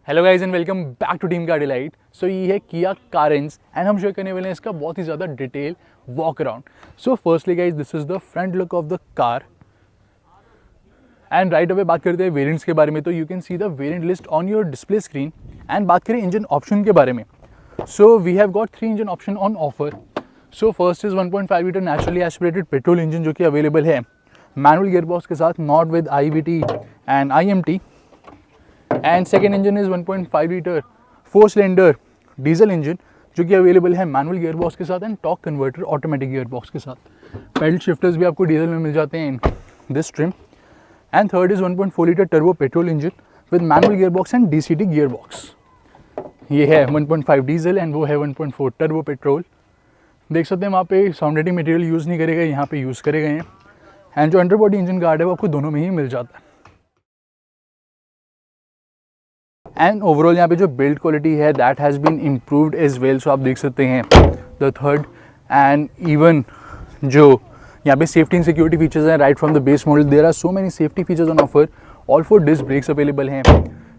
Hello guys and welcome back to team car delight. So ये है किया Carens and हम शेयर करने वाले हैं इसका बहुत ही ज़्यादा detail walk around. So firstly guys this is the front look of the car and right away बात करते हैं वेरिएंट्स के बारे में, तो you can see the variant list on your display screen. And बात करें इंजन ऑप्शन के बारे में, so we have got 3 engine option on offer. So first is 1.5 litre naturally aspirated petrol engine जो कि अवेलेबल है मैनुअल गियरबॉक्स के साथ, not with IVT and IMT। And second engine is 1.5 litre 4 cylinder diesel engine जो कि available है manual gearbox के साथ and torque converter automatic gearbox के साथ। पेडल शिफ्टर्स भी आपको डीजल में मिल जाते हैं in this trim. And third is 1.4 litre turbo petrol engine with manual gearbox and DCT gearbox. ये है 1.5 डीजल एंड वो है 1.4 टर्बो पेट्रोल। देख सकते हैं वहाँ पे साउंड रेटिंग मटेरियल यूज़ नहीं करेगा, यहाँ पे यूज़ करे गए हैं। एंड जो अंडरबॉडी इंजन गार्ड है वो आपको दोनों में ही मिल जाता है। एंड ओवरऑल यहाँ पे जो बिल्ड क्वालिटी है that has been improved as well. So आप देख सकते हैं द थर्ड एंड इवन जो यहाँ पे सेफ्टी एंड सिक्योरिटी फीचर्स हैं right from the base model, there are so many safety features on offer. All 4 disc brakes available हैं।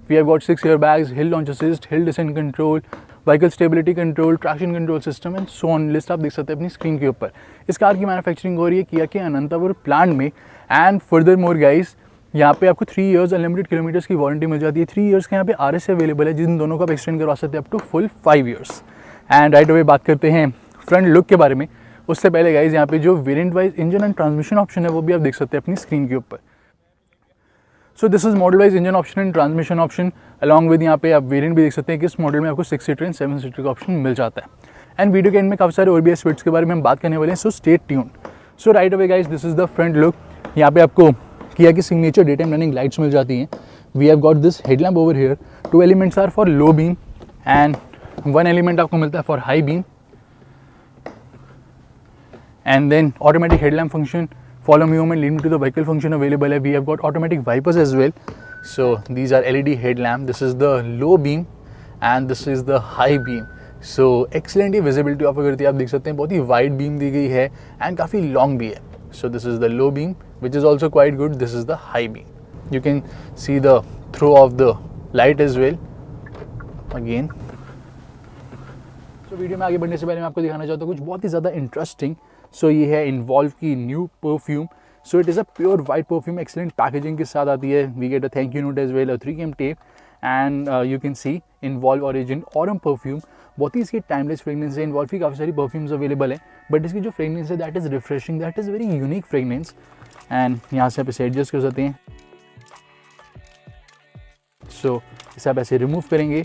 We have got 6 airbags, hill launch assist, hill descent control, vehicle stability control, traction control system and so on. List आप देख सकते हैं अपनी screen के ऊपर। इस car की मैन्युफैक्चरिंग हो रही है किया के अनंतापुर प्लांट में। एंड फर्दर मोर गाइस, यहाँ पे आपको 3 इयर्स अनलिमिटेड किलोमीटर्स की वारंटी मिल जाती है। 3 इयर्स के यहाँ पे RS अवेलेबल है जिन दोनों को आप एक्सटेंड करवा सकते हैं up to full 5 years. And right away बात करते हैं फ्रंट लुक के बारे में। उससे पहले गाइज यहाँ पे जो variant wise engine and transmission option है वो भी आप देख सकते हैं अपनी स्क्रीन के ऊपर। So this is model wise engine option and transmission option along with यहाँ पे आप वेरिएंट भी देख सकते हैं कि इस मॉडल में आपको 6 सीटर एंड 7 सीटर का ऑप्शन मिल जाता है। एंड वीडियो के एंड में काफ़ी सारे और भी एस्पेक्ट्स के बारे में हम बात करने वाले हैं, so stay tuned. So right away guys this is the front look. यहाँ पे आपको किया की signature daytime running lights मिल जाती हैं। We have got this headlamp over here. 2 elements are for low beam and 1 element आपको मिलता है for high beam. And then automatic headlamp function, follow me home and lead me to the vehicle function available है। We have got automatic wipers as well. So these are LED headlamp. This is the low beam and this is the high beam. So excellent he visibility offer करती है। आप देख सकते हैं बहुत ही wide beam दी गई है एंड काफ़ी लॉन्ग भी है। So this is the low beam which is also quite good. This is the high beam. You can see the throw of the light as well. Again. So video में आगे बढ़ने से पहले मैं आपको दिखाना चाहता हूँ कुछ बहुत ही ज़्यादा इंटरेस्टिंग। सो ये है इन्वॉल्व की new perfume. So it is a pure white perfume, excellent packaging के साथ आती है। We get a thank you note as well, 3km tape and you can see involve origin aurum perfume. बहुत ही इसकी टाइमलेस फ्रेगनेंस है। Involve की काफ़ी सारी परफ्यूम्स अवेलेबल है बट इसकी जो फ्रेगनेंस है that is refreshing, that is very unique fragrance. And यहाँ से आप इसे एडजस्ट कर सकते हैं। सो इसे आप ऐसे रिमूव करेंगे।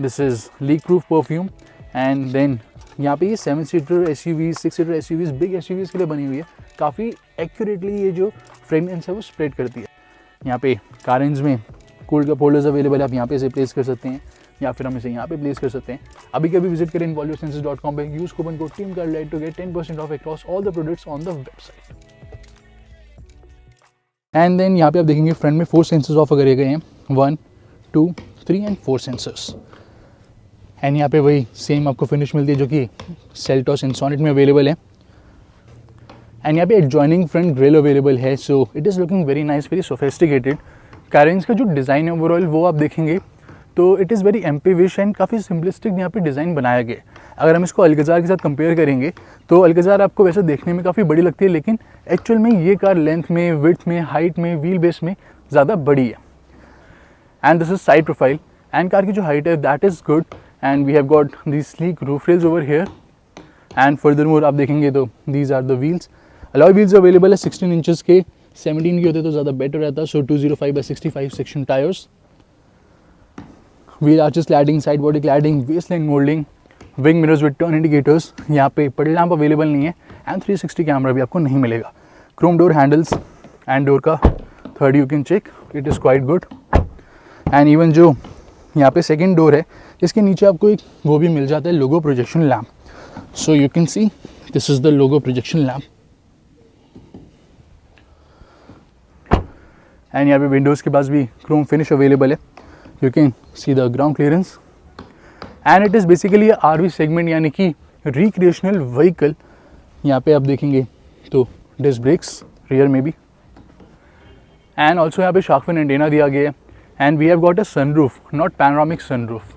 This is leak proof perfume. And then यहाँ पे ये 7 seater SUVs, 6 seater SUVs, big SUVs के लिए बनी हुई है। काफ़ी एक्यूरेटली ये जो फ्रेगनेंस है वो स्प्रेड करती है। यहाँ पे कारेंस में कूल कप होल्डर्स अवेलेबल है, आप यहाँ पे इसे प्लेस कर सकते हैं या फिर हम इसे यहाँ पे प्लेस कर सकते हैं। अभी कभी विजिट करें involveyoursenses.com पे, use coupon code TEAMCARDILIGHT to get 10% off across all the products on the website. And then यहाँ पे आप देखेंगे फ्रंट में 4 सेंसर्स ऑफर करे गए हैं, 1, 2, 3 एंड 4 सेंसर्स। एंड यहाँ पे वही सेम आपको फिनिश मिलती है जो कि सेल्टॉस इंसोनेट में अवेलेबल है। एंड यहाँ पे एडजॉइनिंग फ्रंट ग्रिल अवेलेबल है। सो it is looking very nice, very sophisticated. Carens का जो डिज़ाइन है ओवरऑल वो आप देखेंगे तो इट इज़ वेरी एम्पीविश एंड काफ़ी सिंपलिस्टिक यहाँ पे डिज़ाइन बनाया गया। अगर हम इसको अल्कजार के साथ कंपेयर करेंगे तो अल्कजार आपको वैसे देखने में काफ़ी बड़ी लगती है लेकिन एक्चुअल में ये कार लेंथ में, विड्थ में, हाइट में, व्हील बेस में ज़्यादा बड़ी है। And this is side profile and car की जो हाइट है that is good. And we have got these sleek roof rails over here and furthermore आप देखेंगे तो these are the wheels. alloy wheels available है 16 इंचेस के, 17 के होते तो ज़्यादा बेटर रहता। So 205/65 section tyres, wheel arches cladding, side body cladding, waistline moulding, wing mirrors with turn indicators. यहाँ पे पेडल लैंप अवेलेबल नहीं है एंड 360 कैमरा भी आपको नहीं मिलेगा। Chrome door handles and door का third you can check, it is quite good. And even जो यहाँ पे सेकेंड डोर है इसके नीचे आपको एक वो भी मिल जाता है logo projection lamp. So you can see this is the logo projection lamp. And यहाँ पे विंडोज़ के पास भी क्रोम फिनिश अवेलेबल है। You can see the ground clearance and it is basically RV segment यानी कि रिक्रिएशनल व्हीकल। यहाँ पे आप देखेंगे तो डिस्क ब्रेक्स रियर में भी एंड ऑल्सो यहाँ पे शार्क फिन एंटेना दिया गया है and we have got a sunroof, not panoramic sunroof.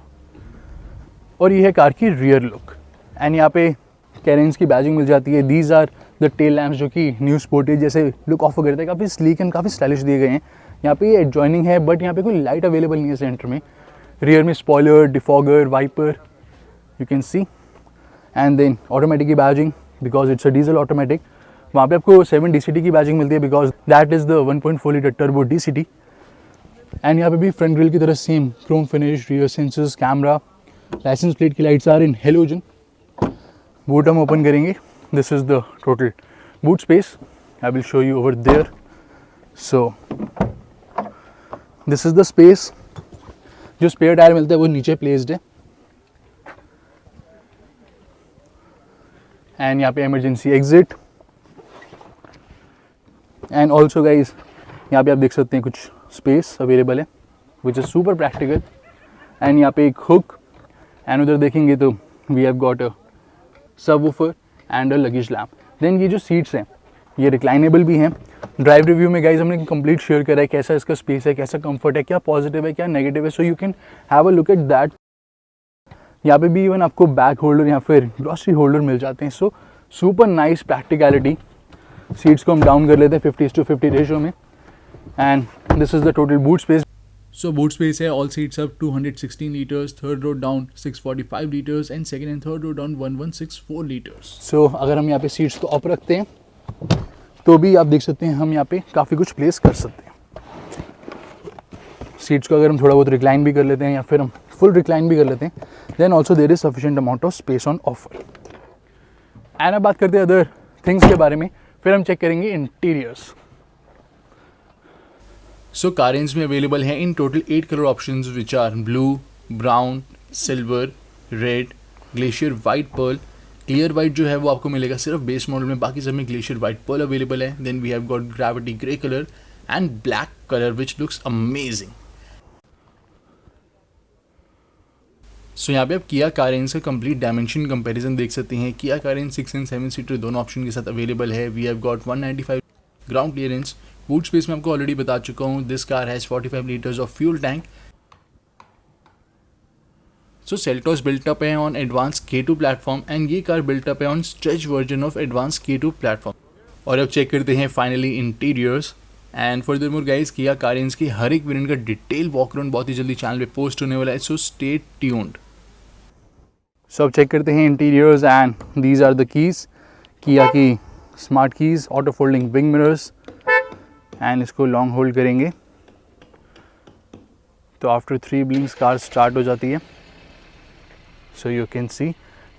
और ये है कार की रियर लुक। एंड यहाँ पे कैरेंस की बैजिंग मिल जाती है। These are the tail lamps जो कि न्यू स्पोर्टेज जैसे लुक ऑफर करते हैं, काफ़ी स्लीक एंड काफ़ी स्टाइलिश दिए गए हैं। यहाँ पे ये एडजॉइनिंग है, बट यहाँ पे कोई लाइट अवेलेबल नहीं है सेंटर में। रियर में spoiler, defogger, wiper you can see. And then automatic की badging because it's a diesel automatic. वहाँ पे आपको 7 DCT की बैजिंग मिलती है because that is the 1.4 litre turbo DCT। And यहाँ पे भी फ्रंट ग्रिल की तरह same chrome finish, rear sensors, camera, licence plate की lights are in halogen. Boot हम ओपन करेंगे। This is the total boot space. I will show you over there. So this is the space. जो spare tyre मिलता है वो नीचे placed है। And यहाँ पे emergency exit. And also guys यहाँ पे आप देख सकते हैं कुछ स्पेस अवेलेबल है which is super practical. And यहाँ पे एक हुक। एंड उधर देखेंगे तो we have got a subwoofer and a luggage lamp. Then ये जो सीट्स हैं ये रिक्लाइनेबल भी हैं। ड्राइव रिव्यू में गाइज हमने कंप्लीट शेयर करा है कैसा इसका स्पेस है, कैसा कंफर्ट है, क्या पॉजिटिव है, क्या नेगेटिव है। सो you can have a look at that. यहाँ पे भी इवन आपको बैग होल्डर या फिर ग्रॉसरी होल्डर मिल जाते हैं। So super nice practicality. Seats को हम डाउन कर लेते हैं 50:50 रेशो में। And this is the total boot space. So boot space है, all seats up 216 liters, third row down 645 liters and second and third row down 1164 liters. सो अगर हम यहाँ पे सीट्स को अप रखते हैं तो भी आप देख सकते हैं हम यहाँ पे काफ़ी कुछ प्लेस कर सकते हैं। सीट्स को अगर हम थोड़ा बहुत रिक्लाइन भी कर लेते हैं या फिर हम फुल रिक्लाइन भी कर लेते हैं, then also there is sufficient amount of space on offer. And अब बात करते हैं अदर थिंग्स के बारे में, फिर हम चेक करेंगे इंटीरियर्स। So car range में अवेलेबल हैं in total 8 colour options which are blue, brown, silver, red, glacier white pearl. Clear white जो है वो आपको मिलेगा सिर्फ बेस मॉडल में, बाकी सब में ग्लेशियर वाइट पर्ल अवेलेबल है। Then we have got gravity grey colour and black colour which looks amazing. So यहाँ पे आप किया कार रेंज का कंप्लीट डायमेंशन कंपैरिजन देख सकते हैं। Kia car range 6 and 7 seater दोनों ऑप्शन के साथ अवेलेबल है। We have got 195 ground clearance. Boot space में आपको ऑलरेडी बता चुका हूँ। This car has 45 litres of fuel tank. So Seltos built up है on advance K2 platform and ये कार बिल्ट अप है on stretch version of advance K2 platform. और अब चेक करते हैं finally interiors. And further more guys किया car range की हर एक वेरिएंट का डिटेल वॉक अराउंड बहुत ही जल्दी चैनल पे पोस्ट होने वाला है। सो स्टे ट्यून्ड। सो अब चेक करते हैं interiors and these are the keys. Kia की smart keys, auto folding wing mirrors. And इसको लॉन्ग होल्ड करेंगे तो आफ्टर 3 ब्लिंक्स कार स्टार्ट हो जाती है। सो यू कैन सी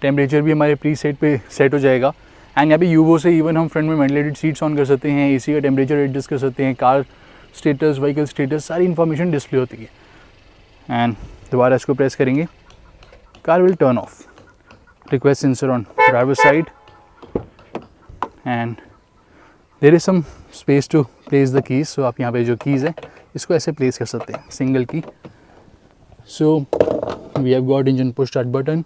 टेम्परेचर भी हमारे प्री सेट पे सेट हो जाएगा। एंड यहाँ पे यूवो से इवन हम फ्रंट में वेंटिलेटेड सीट्स ऑन कर सकते हैं, एसी का टेम्परेचर एडजस्ट कर सकते हैं, कार स्टेटस, व्हीकल स्टेटस, सारी इन्फॉर्मेशन डिस्प्ले होती है। एंड दोबारा इसको प्रेस करेंगे, car will turn off. Request sensor on driver side and there is some space to place the keys. So आप यहाँ पे जो कीज़ है इसको ऐसे प्लेस कर सकते हैं, single key. So we have got engine push start button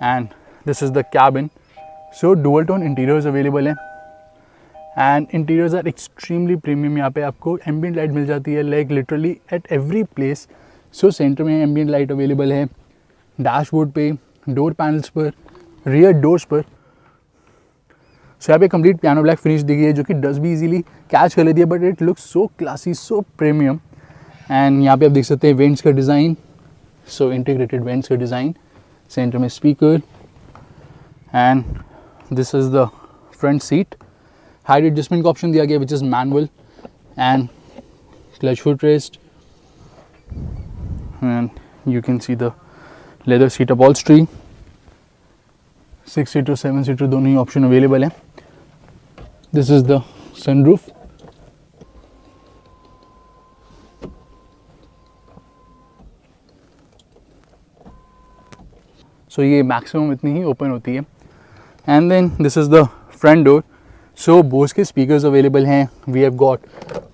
and this is the cabin. So dual tone interiors available हैं and interiors are extremely premium. यहाँ पे आपको एम्बियंट लाइट मिल जाती है like literally at every place. So centre में ambient light available है, dashboard पे, डोर पैनल्स पर, रियर डोर्स पर। सो यहाँ पे कंप्लीट पियानो ब्लैक फिनिश दी गई है जो कि डस्ट भी इजीली कैच कर लेती है, but it looks so classy, so premium. And यहाँ पे आप देख सकते हैं वेंट्स का डिज़ाइन। सो इंटीग्रेटेड वेंट्स का डिज़ाइन, सेंटर में speaker and this is the front seat. Height adjustment का ऑप्शन दिया गया which is manual and clutch foot rest and you can see the leather seat upholstery. 6 seater 7 seater दोनों ही option available हैं। This is the sunroof. सो ये maximum इतनी ही open होती है। And then this is the front door. So Bose के speakers available हैं। We have got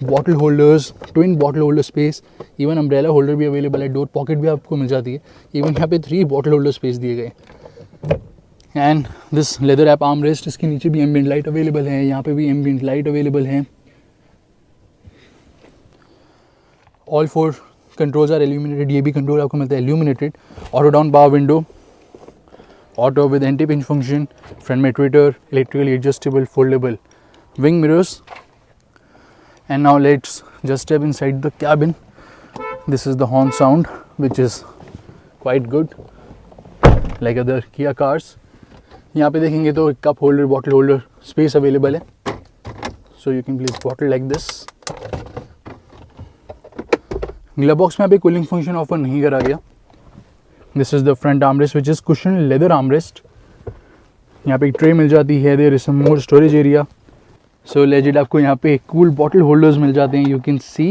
bottle holders, twin bottle holder space, even umbrella holder भी available है, डोर पॉकेट भी आपको मिल जाती है। इवन यहाँ पे 3 बॉटल होल्डर स्पेस दिए गए। And this leather app arm rest, इसके नीचे भी एम्बियंट लाइट अवेलेबल है, यहाँ पे भी एम्बियंट लाइट अवेलेबल है। ऑल 4 कंट्रोल्स आर इल्यूमिनेटेड, ये भी कंट्रोल आपको मिलता है illuminated. Auto down power window, auto with anti pinch function, front में tweeter, electrically adjustable foldable wing mirrors. And now let's just step inside the cabin. This is the horn sound, which is quite good like other Kia cars. यहाँ पे देखेंगे तो cup holder, bottle holder space available है, so you can place bottle like this. Glove box में यहाँ पे cooling function offer नहीं करा गया. This is the front armrest, which is cushion leather armrest. यहाँ पे एक ट्रे मिल जाती है. There is some more storage area. So legit आपको यहाँ पे कूल बॉटल होल्डर्स मिल जाते हैं. You can see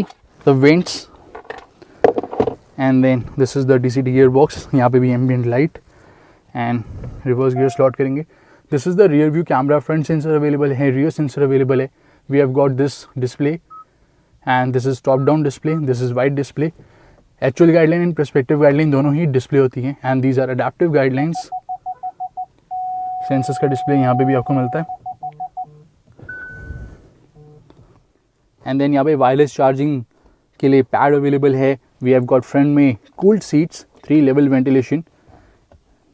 the vents. And then this is the DCT gear box. यहाँ पे भी ambient light and reverse gear slot करेंगे. This is the rear view camera. Front sensor available है, rear sensor available है. We have got this display and this is top down display. This is wide display. Actual guideline and perspective guideline दोनों ही display होती हैं and these are adaptive guidelines. Sensors का display यहाँ पे भी आपको मिलता है. एंड देन यहाँ पे वायरलेस चार्जिंग के लिए पैड अवेलेबल है. वी हैव गॉट फ्रंट में cooled seats, 3 level ventilation.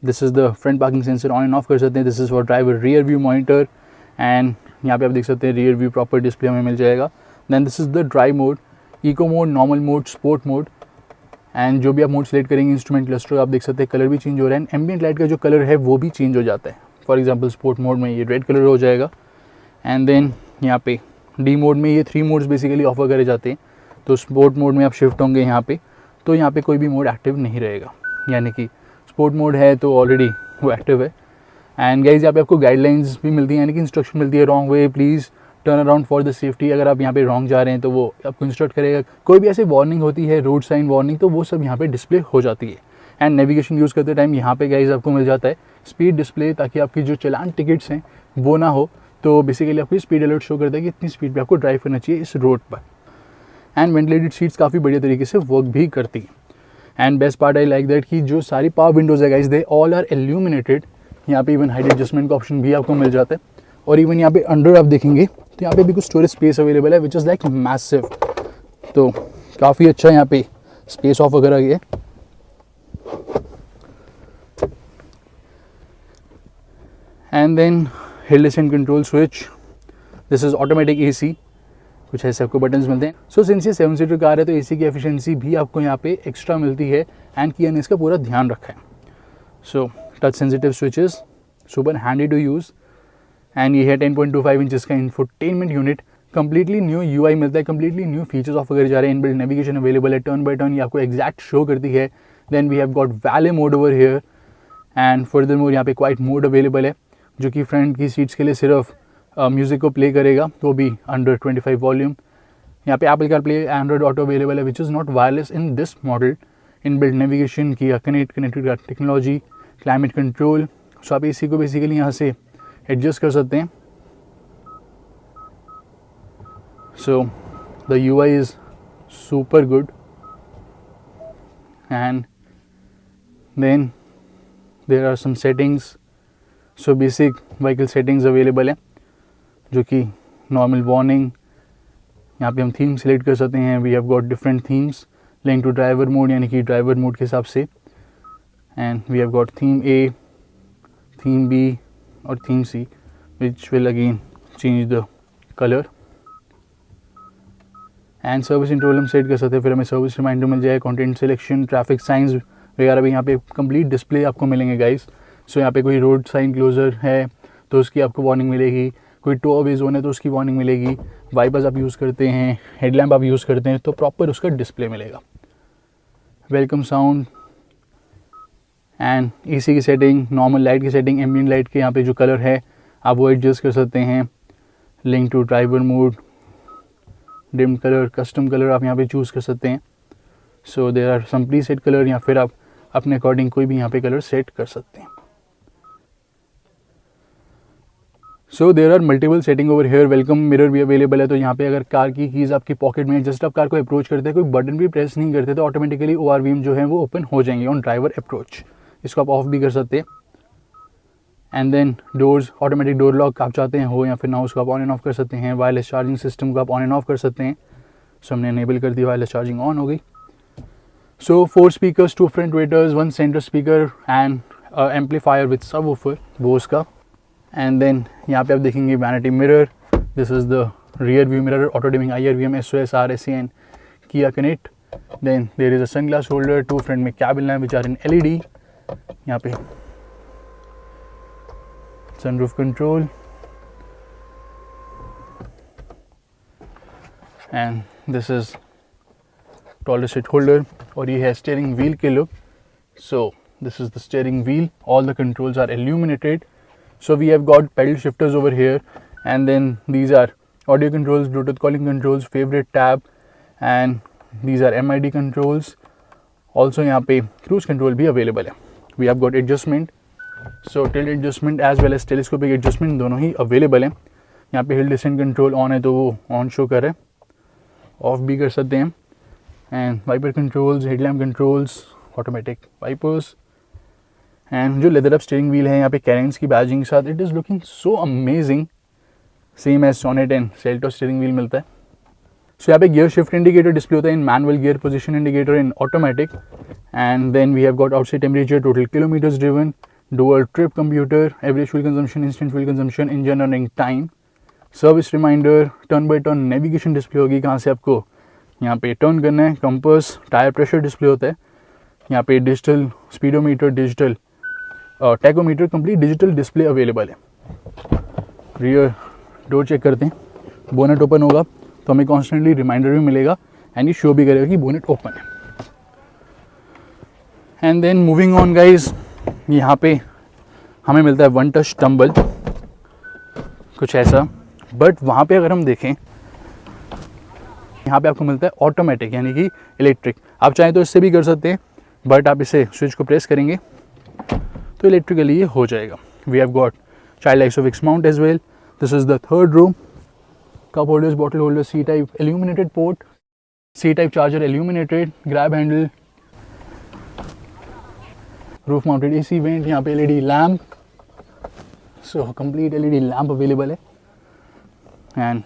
This is the front parking sensor, on end of कर सकते हैं. This is for driver rear view monitor and यहाँ पे आप देख सकते हैं रियर व्यू प्रॉपर डिस्प्ले हमें मिल जाएगा. Then this is the drive mode, eco mode, normal mode, sport mode. And जो भी आप मोड सेलेक्ट करेंगे इंस्ट्रूमेंट क्लस्टर आप देख सकते हैं कलर भी चेंज हो रहा है. एंड एम्बिएंट लाइट का जो कलर है वो भी चेंज हो जाता है. फॉर एग्जाम्पल स्पोर्ट मोड में ये रेड कलर हो जाएगा. एंड देन यहाँ पे डी मोड में ये 3 मोड्स बेसिकली ऑफर करे जाते हैं. तो स्पोर्ट मोड में आप शिफ्ट होंगे यहाँ पे, तो यहाँ पे कोई भी मोड एक्टिव नहीं रहेगा, यानी कि स्पोर्ट मोड है तो ऑलरेडी वो एक्टिव है. एंड गाइज यहाँ पे आपको गाइडलाइंस भी मिलती हैं, यानी कि इंस्ट्रक्शन मिलती है. Wrong way please turn around for the safety. अगर आप यहाँ पे रॉन्ग जा रहे हैं तो वो आपको इंस्ट्रक्ट करेगा. कोई भी ऐसी वार्निंग होती है, रोड साइन वार्निंग, तो वो सब यहाँ पे डिस्प्ले हो जाती है. एंड नेविगेशन यूज़ करते टाइम यहाँ पे गाइज आपको मिल जाता है स्पीड डिस्प्ले, ताकि आपकी जो चलान टिकट्स हैं वो ना हो. तो बेसिकली आपको स्पीड अलर्ट शो करता है कि इतनी स्पीड पे आपको ड्राइव करना चाहिए इस रोड पर. एंड वेंटिलेटेड सीट्स काफ़ी बढ़िया तरीके से वर्क भी करती हैं. And best part I like that कि जो सारी पावर विंडोज है guys, they all are illuminated. यहाँ पे इवन हाइट एडजस्टमेंट का ऑप्शन भी आपको मिल जाता है. और इवन यहाँ पे अंडर आप देखेंगे तो यहाँ पे भी कुछ स्टोरेज स्पेस अवेलेबल है, विच इज़ लाइक मैसिव. तो काफ़ी अच्छा यहाँ पे स्पेस ऑफ वगैरह ये. And then hill descent control switch. This is automatic AC. कुछ ऐसे आपको बटन्स मिलते हैं. सो सिंस ये 7 सीटर कार है तो AC की एफिशिएंसी भी आपको यहाँ पे एक्स्ट्रा मिलती है. एंड किया ने इसका पूरा ध्यान रखा है. So touch sensitive switches, super handy to use. And ये है 10.25 इंचज़ का infotainment unit. Completely new UI मिलता है, कंप्लीटली न्यू फीचर्स ऑफ वगैरह जा रहे हैं. इनबिल्ट नेविगेशन अवेलेबल है, टर्न बाय टर्न ये आपको एग्जैक्ट शो करती है. Then we have got valet mode over here. And further mode यहाँ पे क्वाइट मोड अवेलेबल है, जो कि फ्रंट की सीट्स के लिए सिर्फ म्यूज़िक को प्ले करेगा, तो भी अंडर 25 वॉल्यूम. यहाँ पे Apple CarPlay, Android Auto available है, which is not wireless in this model. Inbuilt navigation की connected technology, climate control. So आप AC को बेसिकली यहाँ से एडजस्ट कर सकते हैं. So the UI is super good. And then there are some settings. So basic vehicle settings available है, जो कि नॉर्मल वार्निंग. यहाँ पे हम थीम सेलेक्ट कर सकते हैं. We have got different themes link to driver mode, यानी कि ड्राइवर मोड के हिसाब से. And we have got theme A, theme B और theme C, which will again change the colour. And service interval हम सेट कर सकते हैं. फिर हमें सर्विस रिमाइंडर मिल जाए, कंटेंट सिलेक्शन, ट्रैफिक साइंस वगैरह भी यहाँ पे कंप्लीट डिस्प्ले आपको मिलेंगे गाइस. सो यहाँ पे कोई रोड साइन क्लोजर है तो उसकी आपको वार्निंग मिलेगी. कोई टो अवे जोन है तो उसकी वार्निंग मिलेगी. वाइपर्स आप यूज़ करते हैं, हेडलैम्प आप यूज़ करते हैं, तो प्रॉपर उसका डिस्प्ले मिलेगा. वेलकम साउंड एंड AC की सेटिंग, नॉर्मल लाइट की सेटिंग, एम्बिएंट लाइट के यहाँ पे जो कलर है आप वो एडजस्ट कर सकते हैं. Link to driver mode, dim colour, custom colour आप यहाँ पे चूज़ कर सकते हैं. So there are some preset colour, या फिर आप अपने अकॉर्डिंग कोई भी यहाँ पे कलर सेट कर सकते हैं. So there are multiple setting over here. Welcome mirror भी अवेलेबल है. तो यहाँ पे अगर कार की कीज़ आपकी पॉकेट में, जस्ट आप कार को अप्रोच करते हैं, कोई बटन भी प्रेस नहीं करते, तो ऑटोमेटिकली ORVM जो है वो ओपन हो जाएंगे ऑन ड्राइवर अप्रोच. इसको आप ऑफ भी कर सकते हैं. And then doors, automatic door lock आप चाहते हैं हो या फिर ना, उसको आप ऑन एंड ऑफ कर सकते हैं. वायरलेस चार्जिंग सिस्टम को आप ऑन एंड ऑफ कर सकते हैं. सो हमने इनेबल कर दिया, वायरलेस चार्जिंग ऑन हो गई. So 4 speakers, 2 front waiters, 1 center speaker and amplifier with subwoofer Bose का. And then यहाँ पे आप देखेंगे vanity mirror. This is the rear view mirror, auto dimming IR, VM, SOS, RSA and Kia Connect. Then there is a sunglass holder, 2 front में cabin lamp which are in LED. यहाँ पे sunroof control. And this is taller seat holder और ये है steering wheel के look. So this is the steering wheel, all the controls are illuminated. So we have got pedal shifters over here, and then these are audio controls, Bluetooth calling controls, favorite tab, and these are MID controls. Also यहाँ पे cruise control भी available है. We have got adjustment, so tilt adjustment as well as telescopic adjustment दोनों ही available हैं. यहाँ पे hill descent control on है तो वो on show कर रहा है, ऑफ भी कर सकते हैं. And wiper controls, headlamp controls, automatic wipers, and जो लेदर अप स्टीयरिंग व्हील है यहाँ पे कैरेंस की बैजिंग के साथ. It is looking so amazing, same as Sonet and Seltos steering wheel मिलता है. सो यहाँ पे गियर शिफ्ट इंडिकेटर डिस्प्ले होता है in manual, gear position indicator in automatic. And then we have got outside temperature, total kilometres driven, dual trip computer, average fuel consumption, instant fuel consumption, engine running time, service reminder, turn by turn navigation display होगी कहाँ से आपको यहाँ पे turn करना है, compass, tyre pressure display होता है. यहाँ पे digital speedometer, digital tachometer, complete digital display available है. रियर डोर चेक करते हैं. बोनेट ओपन होगा तो हमें कॉन्स्टेंटली रिमाइंडर भी मिलेगा एंड ये शो भी करेगा कि बोनेट ओपन है. And then moving on guys, यहाँ पे हमें मिलता है वन टच टम्बल, कुछ ऐसा. बट वहाँ पे अगर हम देखें, यहाँ पे आपको मिलता है ऑटोमेटिक यानी कि इलेक्ट्रिक. आप चाहें तो इससे भी कर सकते हैं, बट आप इसे स्विच को प्रेस करेंगे तो इलेक्ट्रिकली ये हो जाएगा. We have got child isofix mount as well. This is the third room. Cup holders, bottle holder, C type illuminated port, C type charger illuminated, grab handle, roof mounted AC vent, यहाँ पे LED lamp. So complete LED lamp available है. एंड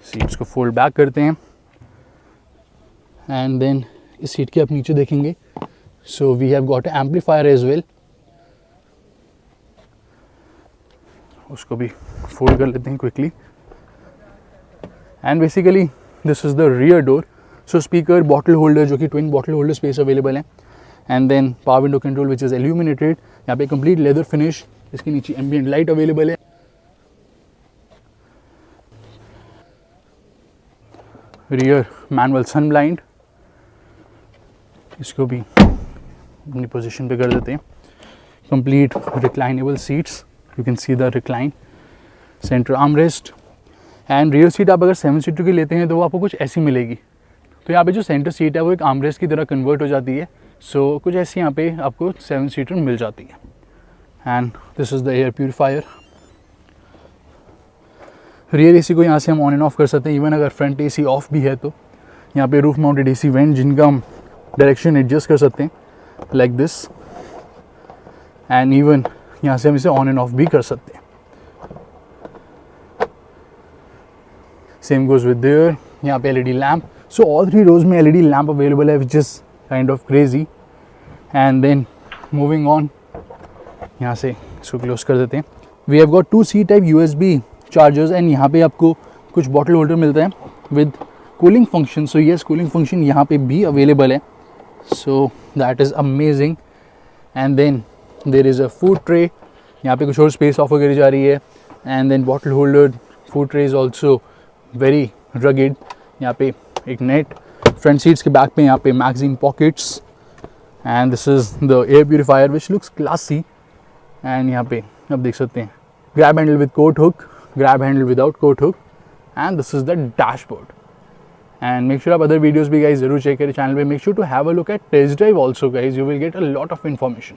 seats को fold back करते हैं. And then इस seat के आप नीचे देखेंगे, so we have got amplifier as well. उसको भी फोल्ड कर लेते हैं quickly. And basically this is the rear door. So speaker, bottle holder जो कि twin bottle holder space available है. And then power window control which is illuminated. यहाँ पे कंप्लीट लेदर फिनिश. इसके नीचे एम्बिएंट लाइट अवेलेबल है. Rear manual sun blind, इसको भी अपनी पोजीशन पे कर देते हैं. Complete रिक्लाइनेबल seats, you can see the recline, centre armrest. And rear seat आप अगर 7 सीटर की लेते हैं तो वो आपको कुछ ऐसी मिलेगी. तो यहाँ पे जो सेंटर सीट है वो एक आर्मरेस्ट की तरह कन्वर्ट हो जाती है. सो कुछ ऐसी यहाँ पे आपको 7 सीटर मिल जाती है. And this is the air purifier. Rear AC को यहाँ से हम ऑन एंड ऑफ कर सकते हैं. इवन अगर फ्रंट AC ऑफ भी है तो यहाँ पे रूफ माउंटेड AC वेंट जिनका हम डायरेक्शन एडजस्ट कर सकते हैं लाइक दिस. एंड इवन यहाँ से हम इसे ऑन एंड ऑफ भी कर सकते हैं. Same goes with there. यहाँ पे LED lamp. So all 3 rows में LED लैम्प अवेलेबल है which is kind of crazy. And then moving on, यहाँ से इसको क्लोज कर देते हैं. We have got 2 C type USB chargers. And यहाँ पे आपको कुछ बॉटल होल्डर मिलता है with cooling function. So yes, cooling function यहाँ पे भी अवेलेबल है. So that is amazing. And then there is a food tray. यहाँ पे कुछ और स्पेस ऑफर करी जा रही है. And then bottle holder, food tray is also very rugged. यहाँ पे एक नेट. फ्रंट सीट्स के बैक पे यहाँ पे magazine pockets. And this is the air purifier which looks classy. And यहाँ पे आप देख सकते हैं grab handle with coat hook, grab handle without coat hook, and this is the dashboard. And make sure आप other videos भी guys ज़रूर check करें चैनल पे. Make sure to have a look at test drive also guys. You will get a lot of information.